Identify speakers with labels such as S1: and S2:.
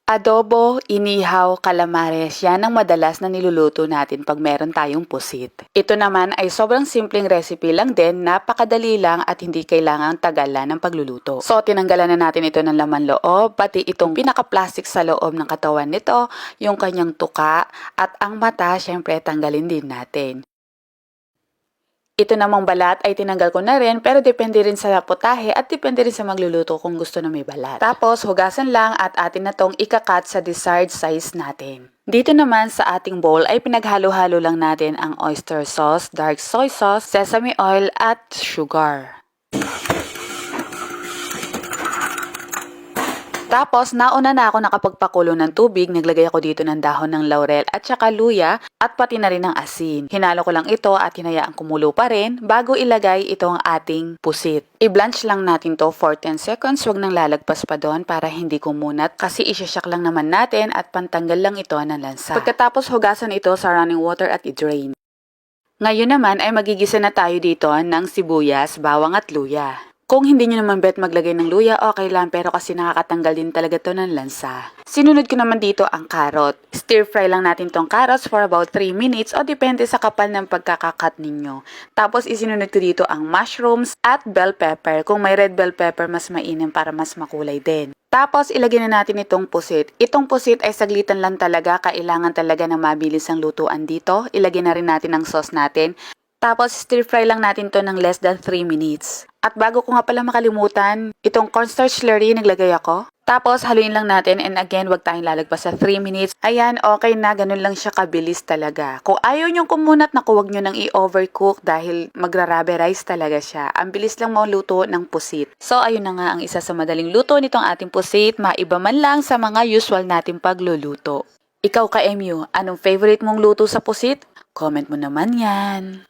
S1: Adobo, inihaw, calamares, yan ang madalas na niluluto natin pag meron tayong pusit. Ito naman ay sobrang simpleng recipe lang din, napakadali lang at hindi kailangang tagalan ng pagluluto. So tinanggalan na natin ito ng laman loob, pati itong pinaka-plastic sa loob ng katawan nito, yung kanyang tuka at ang mata, syempre tanggalin din natin. Ito namang balat ay tinanggal ko na rin pero depende rin sa putahe at depende rin sa magluluto kung gusto na may balat. Tapos hugasan lang at atin na tong ikakat sa desired size natin. Dito naman sa ating bowl ay pinaghalo-halo lang natin ang oyster sauce, dark soy sauce, sesame oil at sugar. Tapos, nauna na ako nakapagpakulo ng tubig, naglagay ako dito ng dahon ng laurel at saka luya at pati na rin ng asin. Hinalo ko lang ito at hinayaan kumulo pa rin bago ilagay itong ating pusit. I-blanch lang natin to for 10 seconds, wag nang lalagpas pa doon para hindi kumunat kasi isasyak lang naman natin at pantanggal lang ito ng lansa. Pagkatapos hugasan ito sa running water at i-drain. Ngayon naman ay magigisa na tayo dito ng sibuyas, bawang at luya. Kung hindi nyo naman bet maglagay ng luya, okay lang pero kasi nakakatanggal din talaga to ng lansa. Sinunod ko naman dito ang carrot. Stir fry lang natin tong carrots for about 3 minutes o depende sa kapal ng pagkakakat ninyo. Tapos isinunod ko dito ang mushrooms at bell pepper. Kung may red bell pepper, mas mainam para mas makulay din. Tapos ilagay na natin itong pusit. Itong pusit ay saglitan lang talaga, kailangan talaga na mabilis ang lutuan dito. Ilagay na rin natin ang sauce natin. Tapos stir fry lang natin to ng less than 3 minutes. At bago ko nga pala makalimutan, itong cornstarch slurry naglagay ako. Tapos haluin lang natin and again wag tayong lalagpas sa 3 minutes. Ayan, okay na, ganun lang siya kabilis talaga. Kung ayaw nyong kumunat, naku, wag nyo nang i-overcook dahil magra-rubberize talaga siya. Ang bilis lang maluto ng pusit. So ayun na nga ang isa sa madaling luto nitong ating pusit, maiba man lang sa mga usual nating pagluluto. Ikaw ka, MU, anong favorite mong luto sa pusit? Comment mo naman yan.